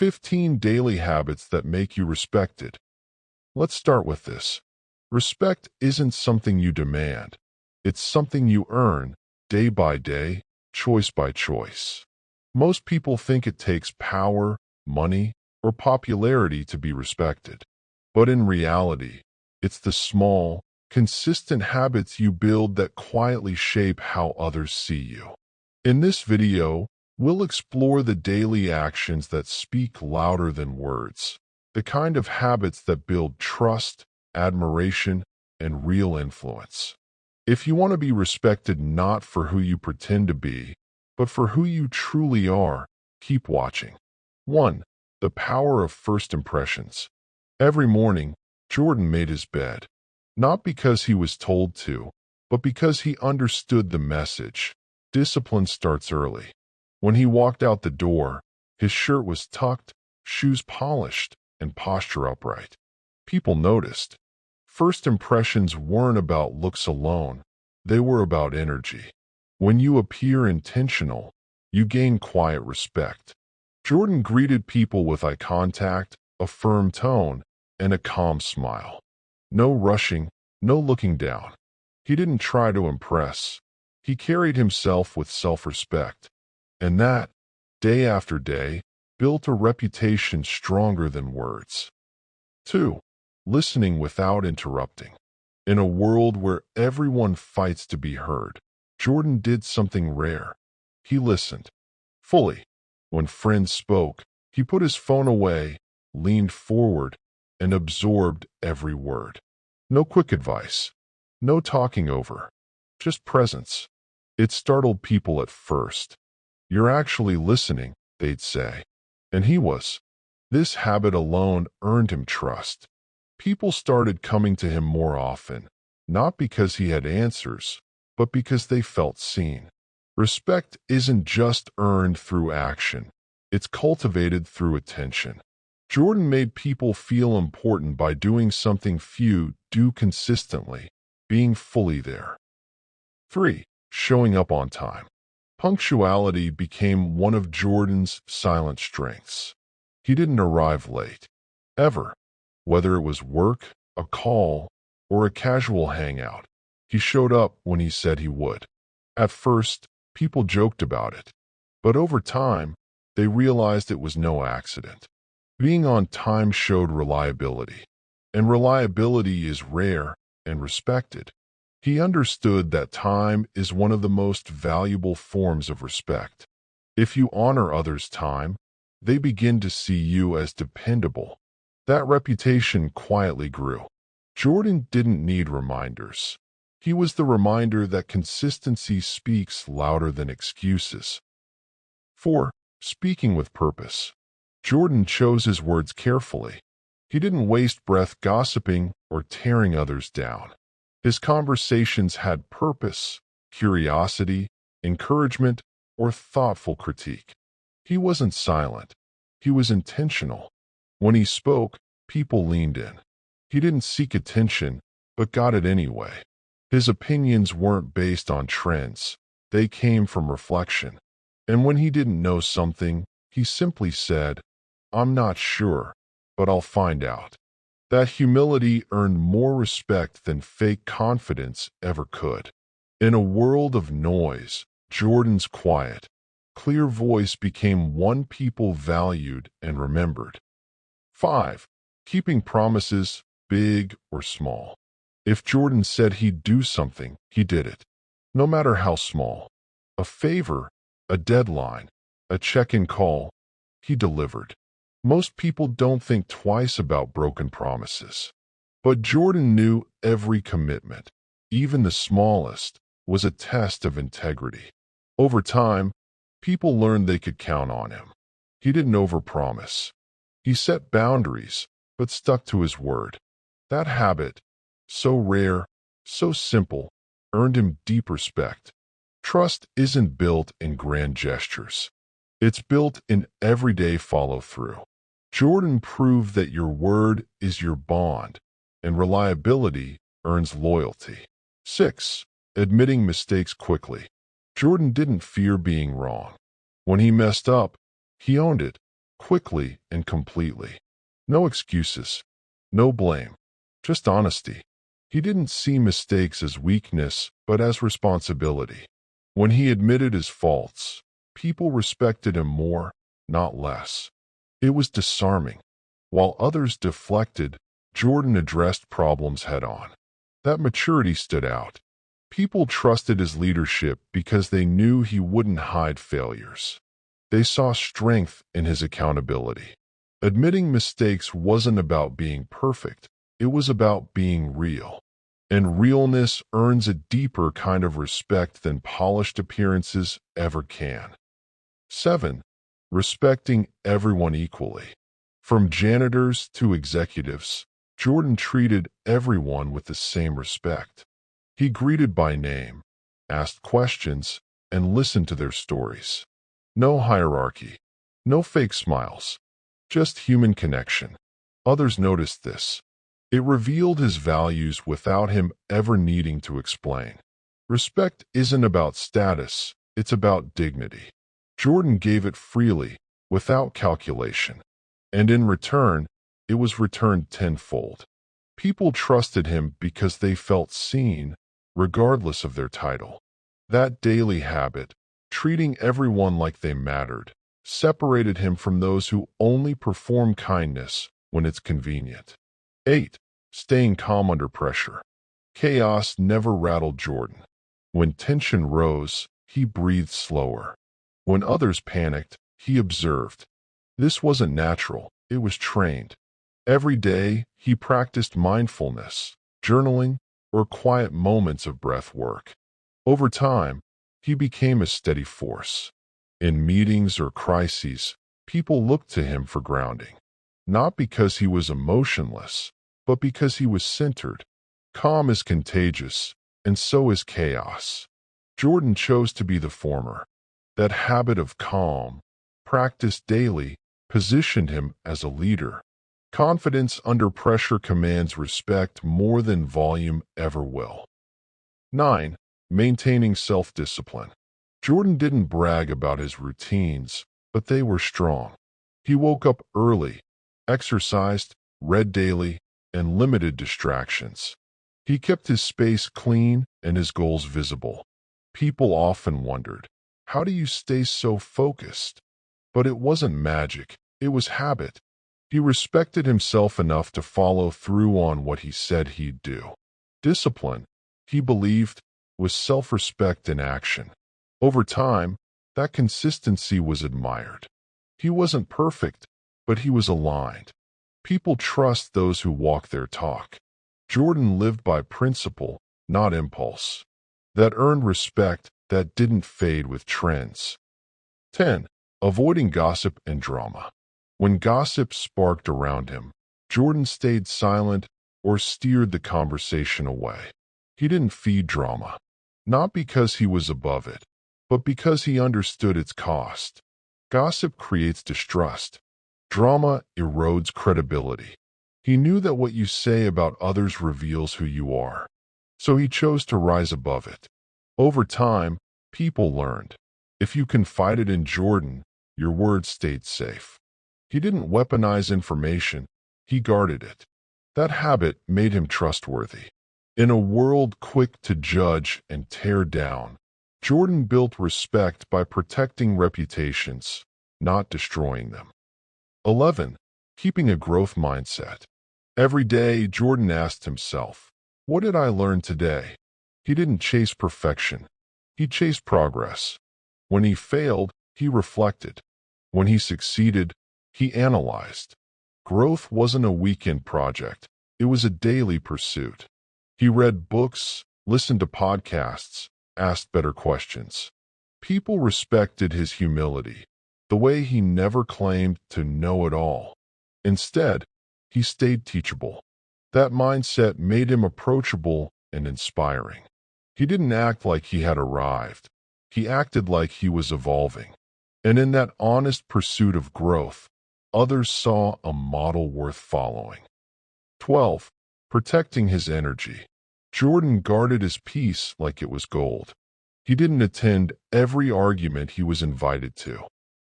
15 daily habits that make you respected. Let's start with this. Respect isn't something you demand. It's something you earn, day by day, choice by choice. Most people think it takes power, money, or popularity to be respected. But in reality, it's the small, consistent habits you build that quietly shape how others see you. In this video, we'll explore the daily actions that speak louder than words, the kind of habits that build trust, admiration, and real influence. If you want to be respected not for who you pretend to be, but for who you truly are, keep watching. 1. The power of first impressions. Every morning, Jordan made his bed, not because he was told to, but because he understood the message. Discipline starts early. When he walked out the door, his shirt was tucked, shoes polished, and posture upright. People noticed. First impressions weren't about looks alone, they were about energy. When you appear intentional, you gain quiet respect. Jordan greeted people with eye contact, a firm tone, and a calm smile. No rushing, no looking down. He didn't try to impress. He carried himself with self-respect. And that, day after day, built a reputation stronger than words. 2. Listening without interrupting. In a world where everyone fights to be heard, Jordan did something rare. He listened. Fully. When friends spoke, he put his phone away, leaned forward, and absorbed every word. No quick advice. No talking over. Just presence. It startled people at first. "You're actually listening," they'd say. And he was. This habit alone earned him trust. People started coming to him more often, not because he had answers, but because they felt seen. Respect isn't just earned through action. It's cultivated through attention. Jordan made people feel important by doing something few do consistently, being fully there. 3. Showing up on time. Punctuality became one of Jordan's silent strengths. He didn't arrive late, ever. Whether it was work, a call, or a casual hangout, he showed up when he said he would. At first, people joked about it, but over time, they realized it was no accident. Being on time showed reliability, and reliability is rare and respected. He understood that time is one of the most valuable forms of respect. If you honor others' time, they begin to see you as dependable. That reputation quietly grew. Jordan didn't need reminders. He was the reminder that consistency speaks louder than excuses. 4. Speaking with purpose. Jordan chose his words carefully. He didn't waste breath gossiping or tearing others down. His conversations had purpose, curiosity, encouragement, or thoughtful critique. He wasn't silent. He was intentional. When he spoke, people leaned in. He didn't seek attention, but got it anyway. His opinions weren't based on trends. They came from reflection. And when he didn't know something, he simply said, "I'm not sure, but I'll find out." That humility earned more respect than fake confidence ever could. In a world of noise, Jordan's quiet, clear voice became one people valued and remembered. 5. Keeping promises, big or small. If Jordan said he'd do something, he did it, no matter how small. A favor, a deadline, a check-in call, he delivered. Most people don't think twice about broken promises. But Jordan knew every commitment, even the smallest, was a test of integrity. Over time, people learned they could count on him. He didn't overpromise. He set boundaries, but stuck to his word. That habit, so rare, so simple, earned him deep respect. Trust isn't built in grand gestures. It's built in everyday follow-through. Jordan proved that your word is your bond, and reliability earns loyalty. 6. Admitting mistakes quickly. Jordan didn't fear being wrong. When he messed up, he owned it, quickly and completely. No excuses, no blame, just honesty. He didn't see mistakes as weakness, but as responsibility. When he admitted his faults, people respected him more, not less. It was disarming. While others deflected, Jordan addressed problems head-on. That maturity stood out. People trusted his leadership because they knew he wouldn't hide failures. They saw strength in his accountability. Admitting mistakes wasn't about being perfect, it was about being real. And realness earns a deeper kind of respect than polished appearances ever can. 7. Respecting everyone equally. From janitors to executives, Jordan treated everyone with the same respect. He greeted by name, asked questions, and listened to their stories. No hierarchy, no fake smiles, just human connection. Others noticed this. It revealed his values without him ever needing to explain. Respect isn't about status, it's about dignity. Jordan gave it freely, without calculation. And in return, it was returned tenfold. People trusted him because they felt seen, regardless of their title. That daily habit, treating everyone like they mattered, separated him from those who only perform kindness when it's convenient. 8. Staying calm under pressure. Chaos never rattled Jordan. When tension rose, he breathed slower. When others panicked, he observed. This wasn't natural, it was trained. Every day, he practiced mindfulness, journaling, or quiet moments of breath work. Over time, he became a steady force. In meetings or crises, people looked to him for grounding. Not because he was emotionless, but because he was centered. Calm is contagious, and so is chaos. Jordan chose to be the former. That habit of calm, practiced daily, positioned him as a leader. Confidence under pressure commands respect more than volume ever will. 9. Maintaining self-discipline. Jordan didn't brag about his routines, but they were strong. He woke up early, exercised, read daily, and limited distractions. He kept his space clean and his goals visible. People often wondered, how do you stay so focused? But it wasn't magic, it was habit. He respected himself enough to follow through on what he said he'd do. Discipline, he believed, was self-respect in action. Over time, that consistency was admired. He wasn't perfect, but he was aligned. People trust those who walk their talk. Jordan lived by principle, not impulse. That earned respect that didn't fade with trends. 10. Avoiding gossip and drama. When gossip sparked around him, Jordan stayed silent or steered the conversation away. He didn't feed drama, not because he was above it, but because he understood its cost. Gossip creates distrust. Drama erodes credibility. He knew that what you say about others reveals who you are, so he chose to rise above it. Over time, people learned. If you confided in Jordan, your words stayed safe. He didn't weaponize information, he guarded it. That habit made him trustworthy. In a world quick to judge and tear down, Jordan built respect by protecting reputations, not destroying them. 11. Keeping a growth mindset. Every day, Jordan asked himself, what did I learn today? He didn't chase perfection. He chased progress. When he failed, he reflected. When he succeeded, he analyzed. Growth wasn't a weekend project. It was a daily pursuit. He read books, listened to podcasts, asked better questions. People respected his humility, the way he never claimed to know it all. Instead, he stayed teachable. That mindset made him approachable and inspiring. He didn't act like he had arrived. He acted like he was evolving. And in that honest pursuit of growth, others saw a model worth following. 12. Protecting his energy. Jordan guarded his peace like it was gold. He didn't attend every argument he was invited to.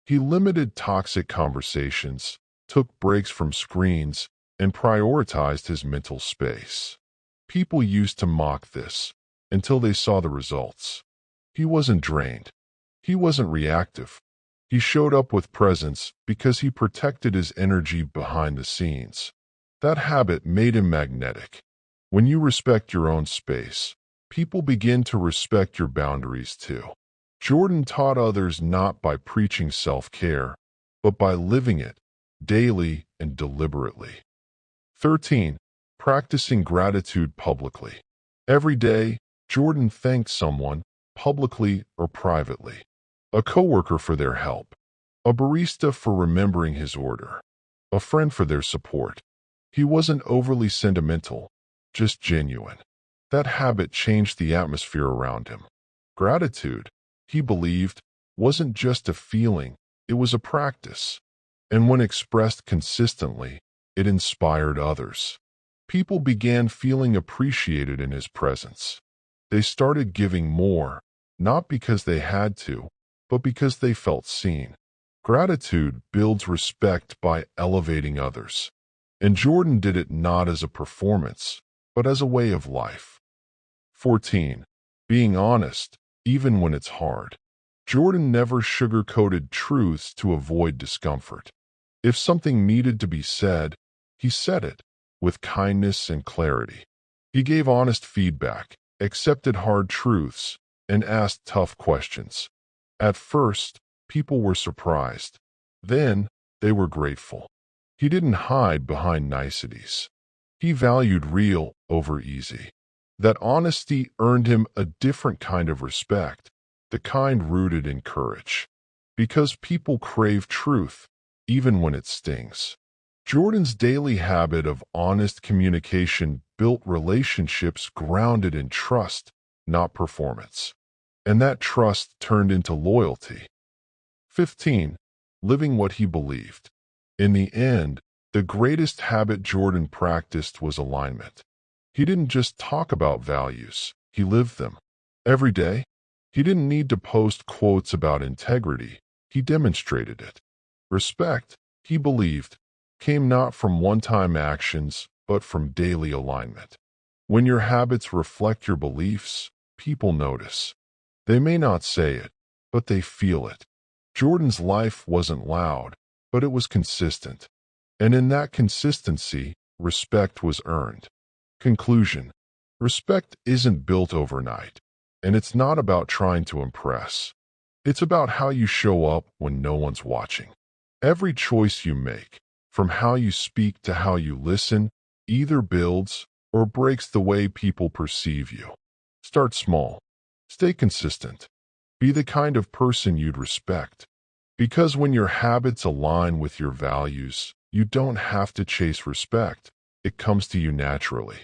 He limited toxic conversations, took breaks from screens, and prioritized his mental space. People used to mock this until they saw the results. He wasn't drained. He wasn't reactive. He showed up with presence because he protected his energy behind the scenes. That habit made him magnetic. When you respect your own space, people begin to respect your boundaries too. Jordan taught others not by preaching self-care, but by living it daily and deliberately. 13. Practicing gratitude publicly. Every day, Jordan thanked someone, publicly or privately. A coworker for their help, a barista for remembering his order, a friend for their support. He wasn't overly sentimental, just genuine. That habit changed the atmosphere around him. Gratitude, he believed, wasn't just a feeling, it was a practice. And when expressed consistently, it inspired others. People began feeling appreciated in his presence. They started giving more, not because they had to, but because they felt seen. Gratitude builds respect by elevating others. And Jordan did it not as a performance, but as a way of life. 14. Being honest, even when it's hard. Jordan never sugar-coated truths to avoid discomfort. If something needed to be said, he said it, with kindness and clarity. He gave honest feedback, accepted hard truths, and asked tough questions. At first, people were surprised. Then, they were grateful. He didn't hide behind niceties. He valued real over easy. That honesty earned him a different kind of respect, the kind rooted in courage. Because people crave truth, even when it stings. Jordan's daily habit of honest communication built relationships grounded in trust, not performance. And that trust turned into loyalty. 15. Living what he believed. In the end, the greatest habit Jordan practiced was alignment. He didn't just talk about values, he lived them. Every day, he didn't need to post quotes about integrity, he demonstrated it. Respect, he believed, came not from one-time actions, but from daily alignment. When your habits reflect your beliefs, people notice. They may not say it, but they feel it. Jordan's life wasn't loud, but it was consistent. And in that consistency, respect was earned. Conclusion: respect isn't built overnight, and it's not about trying to impress. It's about how you show up when no one's watching. Every choice you make, from how you speak to how you listen, either builds or breaks the way people perceive you. Start small. Stay consistent. Be the kind of person you'd respect. Because when your habits align with your values, you don't have to chase respect. It comes to you naturally.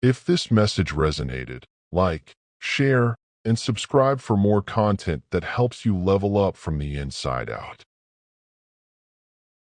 If this message resonated, like, share, and subscribe for more content that helps you level up from the inside out.